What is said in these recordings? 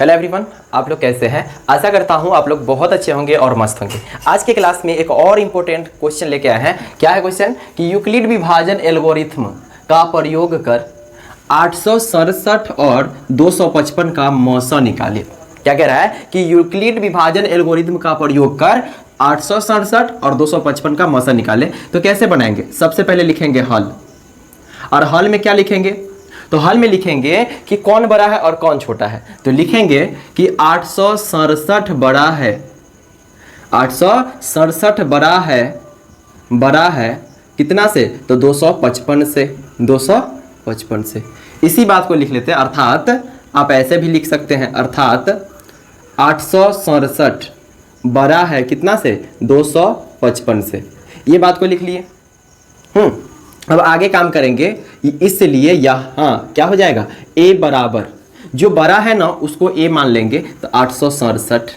Hello everyone, आप लोग कैसे हैं। आशा करता हूं आप लोग बहुत अच्छे होंगे और मस्त होंगे। आज के क्लास में एक और इम्पोर्टेंट क्वेश्चन लेके आए हैं। क्या है क्वेश्चन कि यूक्लिड विभाजन एल्गोरिथ्म का प्रयोग कर 867 और 255 का मौसा निकाले। क्या कह रहा है कि यूक्लिड विभाजन एल्गोरिथ्म का प्रयोग कर 867 और 255 का मौसा निकाले। तो कैसे बनाएंगे? सबसे पहले लिखेंगे हल, और हल में क्या लिखेंगे? तो हल में लिखेंगे कि कौन बड़ा है और कौन छोटा है। तो लिखेंगे कि 867 बड़ा है, 867 बड़ा है कितना से? तो 255 से, 255 से। इसी बात को लिख लेते हैं, अर्थात आप ऐसे भी लिख सकते हैं, अर्थात 867 बड़ा है कितना से? 255 से। ये बात को लिख लिए। अब आगे काम करेंगे, इसलिए यहाँ क्या हो जाएगा? a बराबर, जो बड़ा है ना उसको a मान लेंगे तो 867,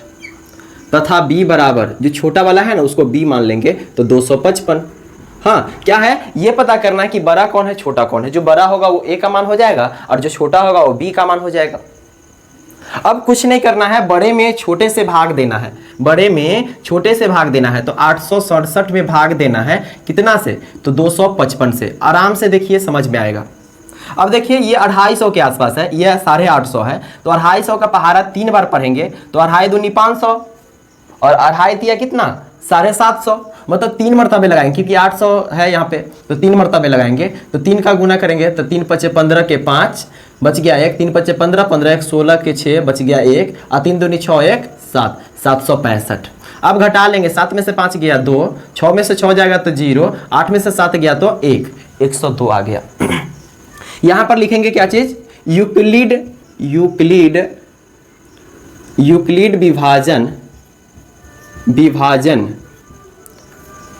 तथा b बराबर, जो छोटा वाला है ना उसको b मान लेंगे तो 255। हाँ, क्या है ये पता करना है कि बड़ा कौन है छोटा कौन है। जो बड़ा होगा वो a का मान हो जाएगा और जो छोटा होगा वो b का मान हो जाएगा। अब कुछ नहीं करना है, बड़े में छोटे से भाग देना है, बड़े में छोटे से भाग देना है। तो 867 में भाग देना है कितना से? तो 255 से। आराम से देखिए, समझ में आएगा। अब देखिए ये 250 के आसपास है, ये 850 है, तो 250 का पहाड़ा 3 बार पढ़ेंगे तो 2 दूनी 500 और 2 तिया कितना? 750, मतलब 3 मरतबे लगाएंगे क्योंकि 800 है यहाँ पे, तो 3 मरतबे लगाएंगे। तो 3 का गुना करेंगे तो 3 पचे 15 के 5 बच गया 1, 3 पचे 15, 15 1 16 के 6 बच गया 1, और 3 दूनी 6 1 7, 765। अब घटा लेंगे, 7 में से 5 गया 2, 6 में से 6 जाएगा तो 0, 8 में से 7 गया तो 1, 102 आ गया। यहाँ पर लिखेंगे क्या चीज? यूक्लिड विभाजन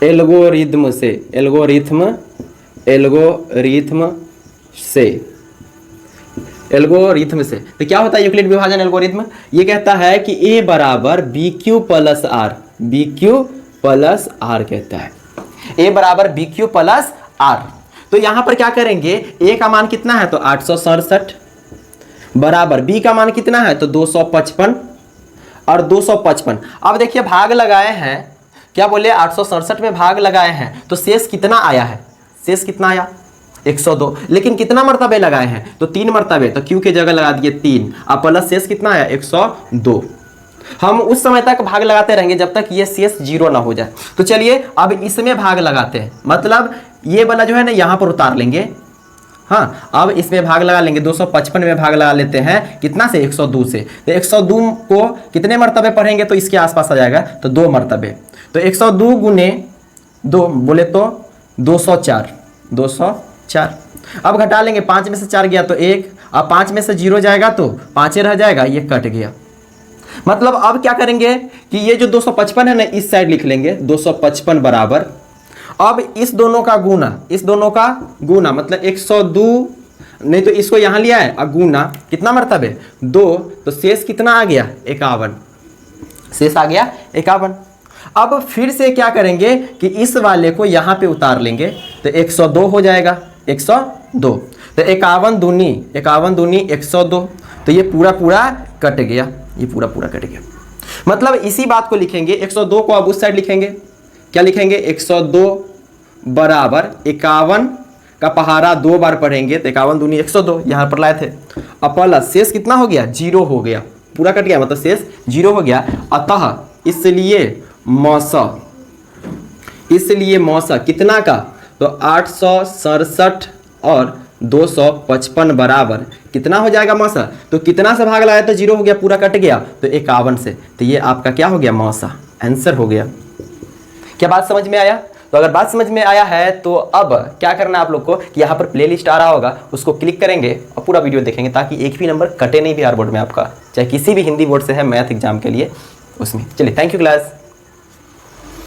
एल्गोरिथम से। तो क्या होता है यूक्लिड विभाजन एल्गोरिथम? ये कहता है कि a बराबर BQ plus R, BQ plus R कहता है, a बराबर BQ प्लस आर। तो यहां पर क्या करेंगे? a का मान कितना है? तो 867 बराबर b का मान कितना है? तो 255 और 255। अब देखिए भाग लगाए हैं, क्या बोले? 867 में भाग लगाए हैं तो शेष कितना आया है? शेष कितना आया? 102। लेकिन कितना मरतबे लगाए हैं? तो 3 मरतबे, तो q के जगह लगा दिए 3, अब प्लस शेष कितना आया? 102। हम उस समय तक भाग लगाते रहेंगे जब तक ये शेष 0 ना हो जाए। तो चलिए अब इसमें भाग लगाते हैं, मतलब ये वाला जो है ना यहाँ पर उतार लेंगे। हाँ, अब इसमें भाग लगा लेंगे, 255 में भाग लगा लेते हैं कितना से? 102 से। तो 102 को कितने मरतबे पढ़ेंगे तो इसके आसपास आ जाएगा? तो 2 मरतबे। तो 102 गुने 2 बोले तो 204, 204। अब घटा लेंगे, 5 में से 4 गया तो 1, अब 5 में से 0 जाएगा तो 5 रह जाएगा, ये कट गया। मतलब अब क्या करेंगे कि ये जो 255 है ना इस साइड लिख लेंगे, 255 बराबर, अब इस दोनों का गुना, मतलब 102 नहीं तो इसको यहां लिया है, अब गुना कितना मरतबे? 2, तो शेष कितना आ गया? 51, शेष आ गया 51। अब फिर से क्या करेंगे कि इस वाले को यहां पे उतार लेंगे तो 102 हो जाएगा, 102। तो 51 दूनी 102, तो ये पूरा कट गया, ये पूरा कट गया। मतलब इसी बात को लिखेंगे, 102 को अब उस साइड लिखेंगे, क्या लिखेंगे? 102 बराबर 51 का पहाड़ा 2 बार पढ़ेंगे तो 51 दूनी 102 यहां पर लाए थे। अब प्लस शेष कितना हो गया? 0 हो गया, पूरा कट गया, मतलब शेष 0 हो गया। अतः इसलिए मौसा कितना का? तो 867 और 255 बराबर कितना हो जाएगा मौसा? तो कितना से भाग लगाया तो 0 हो गया, पूरा कट गया, तो 51 से। तो ये आपका क्या हो गया? मौसा, आंसर हो गया। क्या बात समझ में आया? तो अगर बात समझ में आया है तो अब क्या करना है आप लोग को कि यहाँ पर प्लेलिस्ट आ रहा होगा, उसको क्लिक करेंगे और पूरा वीडियो देखेंगे ताकि एक भी नंबर कटे नहीं बिहार बोर्ड में आपका, चाहे किसी भी हिंदी बोर्ड से है मैथ एग्जाम के लिए उसमें। चलिए, थैंक यू क्लास।